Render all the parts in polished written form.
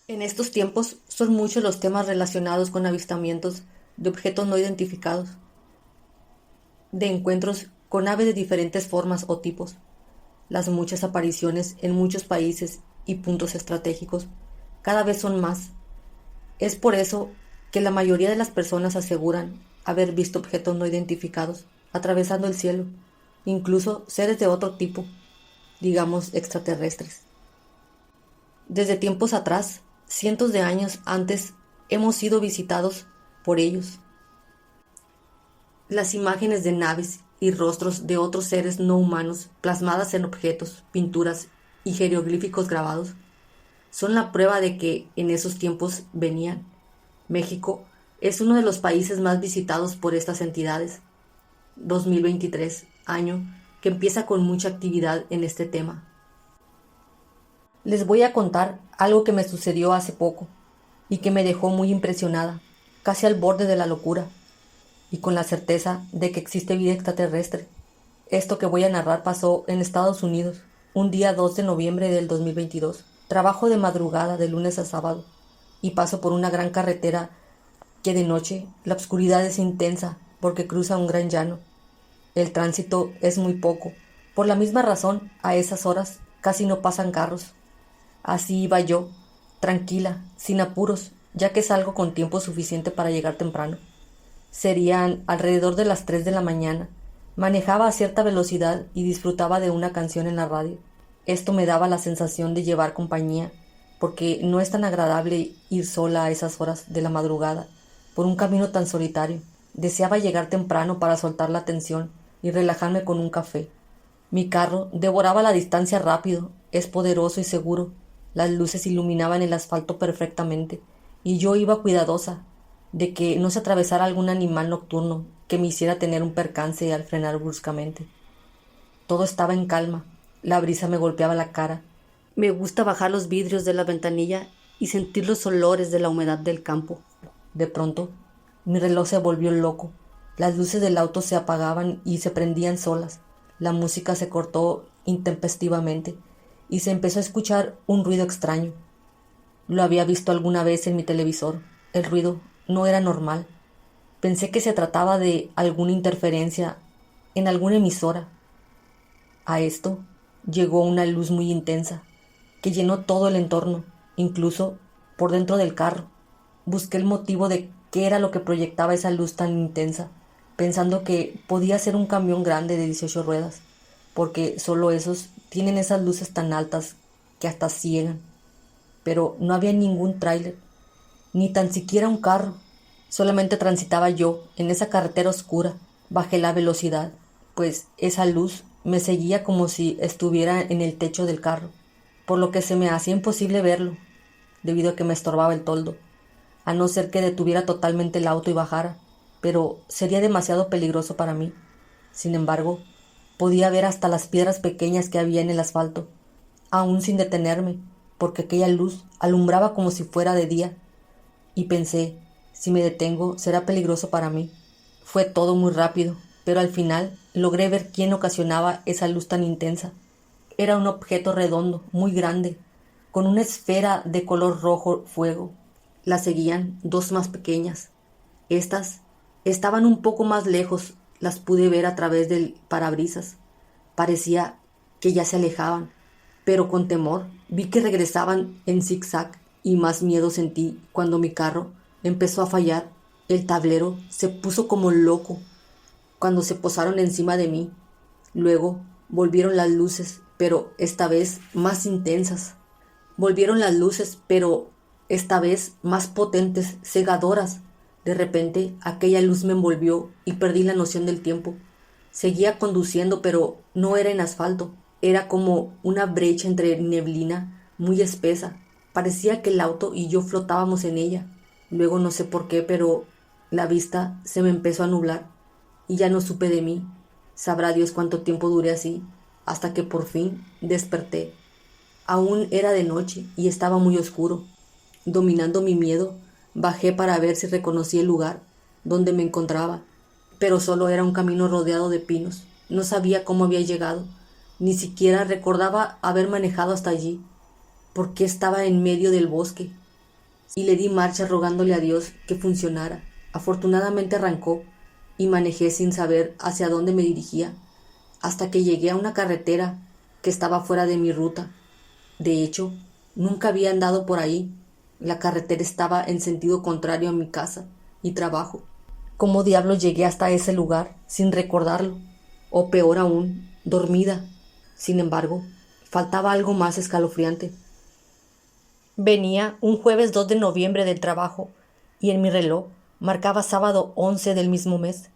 En estos tiempos son muchos los temas relacionados con avistamientos de objetos no identificados, de encuentros con aves de diferentes formas o tipos, las muchas apariciones en muchos países y puntos estratégicos cada vez son más. Es por eso que la mayoría de las personas aseguran haber visto objetos no identificados atravesando el cielo, incluso seres de otro tipo, digamos extraterrestres. Desde tiempos atrás, cientos de años antes, hemos sido visitados por ellos. Las imágenes de naves y rostros de otros seres no humanos plasmadas en objetos, pinturas y jeroglíficos grabados son la prueba de que en esos tiempos venían. México es uno de los países más visitados por estas entidades. 2023, año que empieza con mucha actividad en este tema. Les voy a contar algo que me sucedió hace poco y que me dejó muy impresionada, casi al borde de la locura, y con la certeza de que existe vida extraterrestre. Esto que voy a narrar pasó en Estados Unidos, un día 2 de noviembre del 2022. Trabajo de madrugada de lunes a sábado y paso por una gran carretera que de noche la oscuridad es intensa porque cruza un gran llano. El tránsito es muy poco. Por la misma razón, a esas horas casi no pasan carros. Así iba yo, tranquila, sin apuros, ya que salgo con tiempo suficiente para llegar temprano. Serían alrededor de las 3 de la mañana. Manejaba a cierta velocidad y disfrutaba de una canción en la radio. Esto me daba la sensación de llevar compañía, porque no es tan agradable ir sola a esas horas de la madrugada, por un camino tan solitario. Deseaba llegar temprano para soltar la tensión y relajarme con un café. Mi carro devoraba la distancia rápido, es poderoso y seguro. Las luces iluminaban el asfalto perfectamente, y yo iba cuidadosa de que no se atravesara algún animal nocturno que me hiciera tener un percance al frenar bruscamente. Todo estaba en calma, la brisa me golpeaba la cara. Me gusta bajar los vidrios de la ventanilla y sentir los olores de la humedad del campo. De pronto, mi reloj se volvió loco. Las luces del auto se apagaban y se prendían solas. La música se cortó intempestivamente y se empezó a escuchar un ruido extraño. Lo había visto alguna vez en mi televisor. El ruido no era normal. Pensé que se trataba de alguna interferencia en alguna emisora. A esto llegó una luz muy intensa que llenó todo el entorno, incluso por dentro del carro. Busqué el motivo de qué era lo que proyectaba esa luz tan intensa, pensando que podía ser un camión grande de 18 ruedas, porque solo esos tienen esas luces tan altas que hasta ciegan. Pero no había ningún tráiler, ni tan siquiera un carro. Solamente transitaba yo en esa carretera oscura. Bajé la velocidad, pues esa luz me seguía como si estuviera en el techo del carro, por lo que se me hacía imposible verlo, debido a que me estorbaba el toldo, a no ser que detuviera totalmente el auto y bajara, pero sería demasiado peligroso para mí. Sin embargo, podía ver hasta las piedras pequeñas que había en el asfalto, aún sin detenerme, porque aquella luz alumbraba como si fuera de día, y pensé, si me detengo será peligroso para mí. Fue todo muy rápido, pero al final logré ver quién ocasionaba esa luz tan intensa. Era un objeto redondo, muy grande, con una esfera de color rojo fuego. La seguían dos más pequeñas. Estas estaban un poco más lejos, las pude ver a través del parabrisas. Parecía que ya se alejaban, pero con temor vi que regresaban en zigzag y más miedo sentí cuando mi carro empezó a fallar. El tablero se puso como loco cuando se posaron encima de mí. Luego volvieron las luces, pero esta vez más intensas. Volvieron las luces, pero esta vez más potentes, cegadoras. De repente, aquella luz me envolvió y perdí la noción del tiempo. Seguía conduciendo, pero no era en asfalto. Era como una brecha entre neblina muy espesa. Parecía que el auto y yo flotábamos en ella. Luego no sé por qué, pero la vista se me empezó a nublar y ya no supe de mí. Sabrá Dios cuánto tiempo duré así, hasta que por fin desperté. Aún era de noche y estaba muy oscuro. Dominando mi miedo, bajé para ver si reconocía el lugar donde me encontraba, pero solo era un camino rodeado de pinos. No sabía cómo había llegado, ni siquiera recordaba haber manejado hasta allí. ¿Por qué estaba en medio del bosque? y le di marcha rogándole a Dios que funcionara. Afortunadamente arrancó y manejé sin saber hacia dónde me dirigía, hasta que llegué a una carretera que estaba fuera de mi ruta. De hecho, nunca había andado por ahí. La carretera estaba en sentido contrario a mi casa y trabajo. ¿Cómo diablos llegué hasta ese lugar sin recordarlo? O peor aún, dormida. Sin embargo, faltaba algo más escalofriante. Venía un jueves 2 de noviembre del trabajo y en mi reloj marcaba sábado 11 del mismo mes,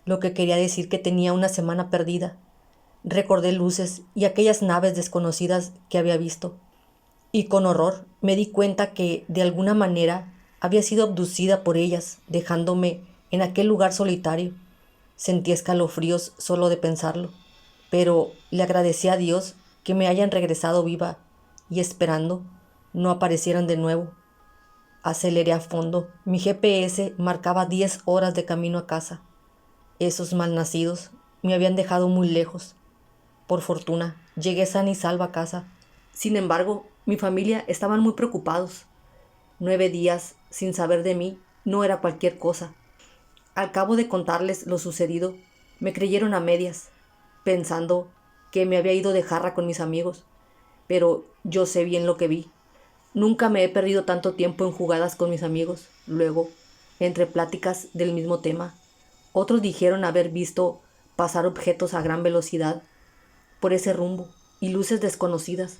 lo que quería decir que tenía una semana perdida. Recordé luces y aquellas naves desconocidas que había visto, y con horror me di cuenta que, de alguna manera, había sido abducida por ellas, dejándome en aquel lugar solitario. Sentí escalofríos solo de pensarlo, pero le agradecí a Dios que me hayan regresado viva y esperando no aparecieran de nuevo. Aceleré a fondo. Mi GPS marcaba 10 horas de camino a casa. Esos malnacidos me habían dejado muy lejos. Por fortuna, llegué sana y salva a casa. Sin embargo, mi familia estaban muy preocupados. 9 días sin saber de mí no era cualquier cosa. Al cabo de contarles lo sucedido, me creyeron a medias, pensando que me había ido de jarra con mis amigos, pero yo sé bien lo que vi. Nunca me he perdido tanto tiempo en jugadas con mis amigos. Luego, entre pláticas del mismo tema, otros dijeron haber visto pasar objetos a gran velocidad por ese rumbo y luces desconocidas.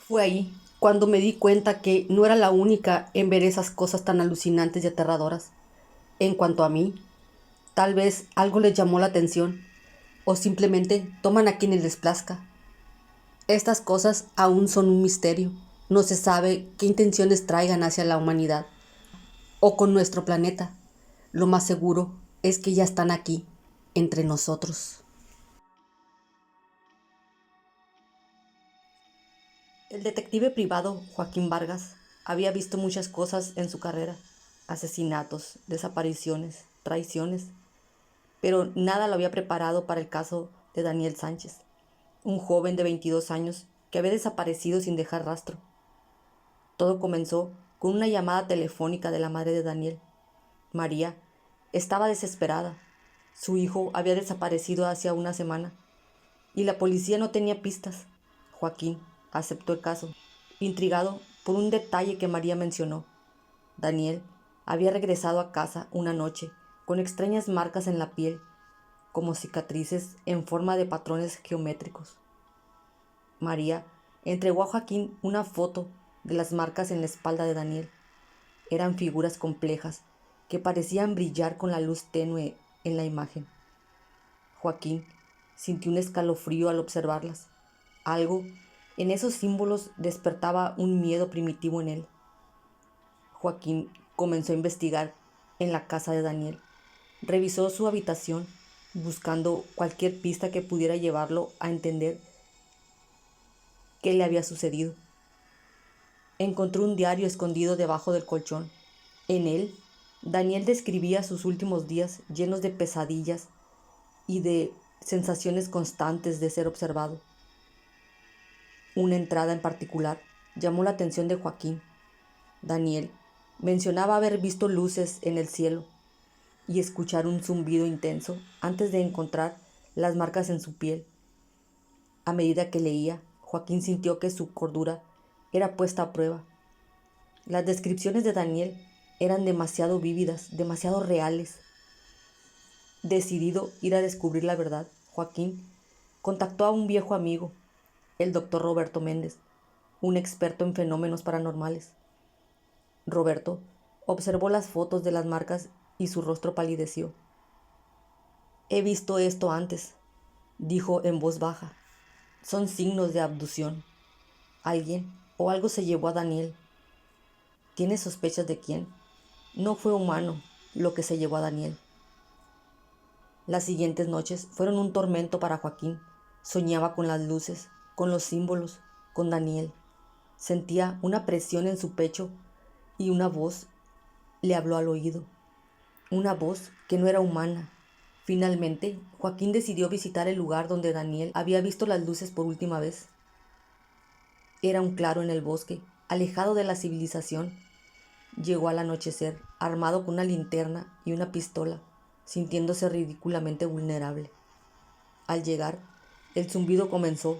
Fue ahí cuando me di cuenta que no era la única en ver esas cosas tan alucinantes y aterradoras. En cuanto a mí, tal vez algo les llamó la atención o simplemente toman a quienes les plazca. Estas cosas aún son un misterio. No se sabe qué intenciones traigan hacia la humanidad o con nuestro planeta. Lo más seguro es que ya están aquí, entre nosotros. El detective privado Joaquín Vargas había visto muchas cosas en su carrera: asesinatos, desapariciones, traiciones, pero nada lo había preparado para el caso de Daniel Sánchez, un joven de 22 años que había desaparecido sin dejar rastro. Todo comenzó con una llamada telefónica de la madre de Daniel. María estaba desesperada. Su hijo había desaparecido hacía una semana y la policía no tenía pistas. Joaquín aceptó el caso, intrigado por un detalle que María mencionó. Daniel había regresado a casa una noche con extrañas marcas en la piel, como cicatrices en forma de patrones geométricos. María entregó a Joaquín una foto de las marcas en la espalda de Daniel. Eran figuras complejas que parecían brillar con la luz tenue en la imagen. Joaquín sintió un escalofrío al observarlas. Algo en esos símbolos despertaba un miedo primitivo en él. Joaquín comenzó a investigar en la casa de Daniel. Revisó su habitación, buscando cualquier pista que pudiera llevarlo a entender qué le había sucedido. Encontró un diario escondido debajo del colchón. En él, Daniel describía sus últimos días llenos de pesadillas y de sensaciones constantes de ser observado. Una entrada en particular llamó la atención de Joaquín. Daniel mencionaba haber visto luces en el cielo y escuchar un zumbido intenso antes de encontrar las marcas en su piel. A medida que leía, Joaquín sintió que su cordura era puesta a prueba. Las descripciones de Daniel eran demasiado vívidas, demasiado reales. Decidido ir a descubrir la verdad, Joaquín contactó a un viejo amigo, el doctor Roberto Méndez, un experto en fenómenos paranormales. Roberto observó las fotos de las marcas y su rostro palideció. «He visto esto antes», dijo en voz baja. «Son signos de abducción. Alguien o algo se llevó a Daniel». «¿Tienes sospechas de quién?» «No fue humano lo que se llevó a Daniel». Las siguientes noches fueron un tormento para Joaquín. Soñaba con las luces, con los símbolos, con Daniel. Sentía una presión en su pecho y una voz le habló al oído. Una voz que no era humana. Finalmente, Joaquín decidió visitar el lugar donde Daniel había visto las luces por última vez. Era un claro en el bosque, alejado de la civilización. llegó al anochecer, armado con una linterna y una pistola, sintiéndose ridículamente vulnerable. Al llegar, el zumbido comenzó,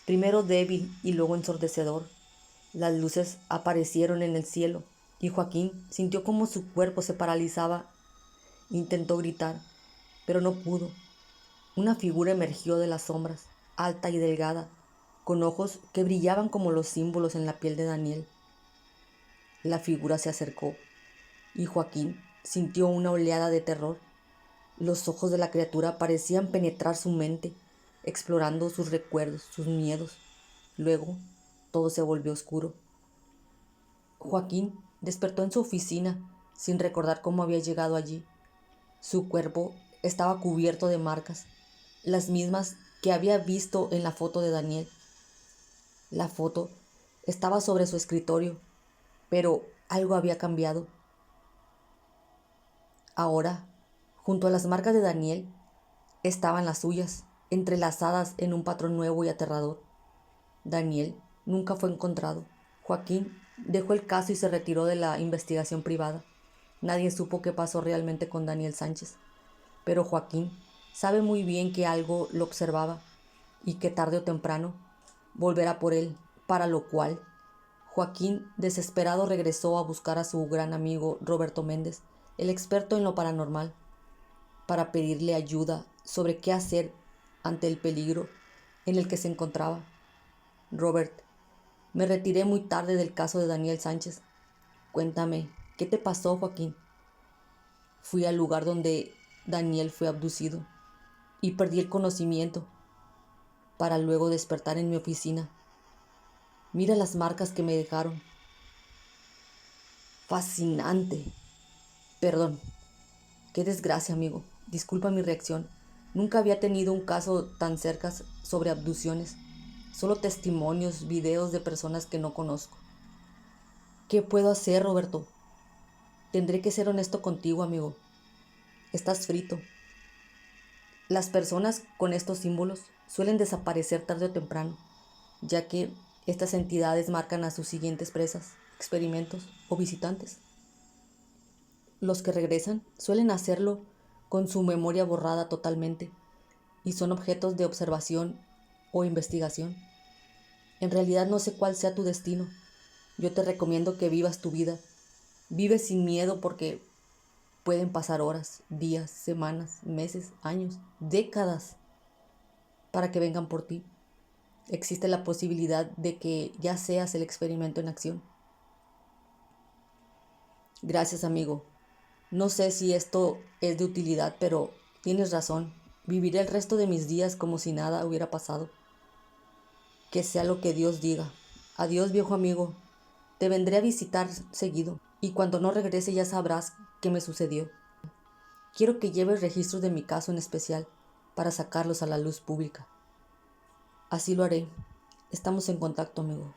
primero débil y luego ensordecedor. Las luces aparecieron en el cielo y Joaquín sintió como su cuerpo se paralizaba. Intentó gritar, pero no pudo. Una figura emergió de las sombras, alta y delgada, con ojos que brillaban como los símbolos en la piel de Daniel. La figura se acercó y Joaquín sintió una oleada de terror. Los ojos de la criatura parecían penetrar su mente, explorando sus recuerdos, sus miedos. Luego, todo se volvió oscuro. Joaquín despertó en su oficina sin recordar cómo había llegado allí. Su cuerpo estaba cubierto de marcas, las mismas que había visto en la foto de Daniel. La foto estaba sobre su escritorio, pero algo había cambiado. Ahora, junto a las marcas de Daniel, estaban las suyas, entrelazadas en un patrón nuevo y aterrador. Daniel nunca fue encontrado. Joaquín dejó el caso y se retiró de la investigación privada. Nadie supo qué pasó realmente con Daniel Sánchez, pero Joaquín sabe muy bien que algo lo observaba y que tarde o temprano volverá por él, para lo cual Joaquín, desesperado, regresó a buscar a su gran amigo Roberto Méndez, el experto en lo paranormal, para pedirle ayuda sobre qué hacer ante el peligro en el que se encontraba. Robert, me retiré muy tarde del caso de Daniel Sánchez. Cuéntame, ¿qué te pasó, Joaquín? Fui al lugar donde Daniel fue abducido y perdí el conocimiento para luego despertar en mi oficina. Mira las marcas que me dejaron. Fascinante. Perdón, qué desgracia, amigo. Disculpa mi reacción. Nunca había tenido un caso tan cerca sobre abducciones. Solo testimonios, videos de personas que no conozco. ¿Qué puedo hacer, Roberto? Tendré que ser honesto contigo, amigo. Estás frito. Las personas con estos símbolos suelen desaparecer tarde o temprano, ya que estas entidades marcan a sus siguientes presas, experimentos o visitantes. Los que regresan suelen hacerlo con su memoria borrada totalmente y son objetos de observación o investigación. En realidad no sé cuál sea tu destino. Yo te recomiendo que vivas tu vida. Vive sin miedo porque pueden pasar horas, días, semanas, meses, años, décadas para que vengan por ti. Existe la posibilidad de que ya seas el experimento en acción. Gracias, amigo. No sé si esto es de utilidad, pero tienes razón. Viviré el resto de mis días como si nada hubiera pasado. Que sea lo que Dios diga. Adiós, viejo amigo. Te vendré a visitar seguido, y cuando no regrese ya sabrás qué me sucedió. Quiero que lleves registros de mi caso en especial para sacarlos a la luz pública. Así lo haré. Estamos en contacto, amigo.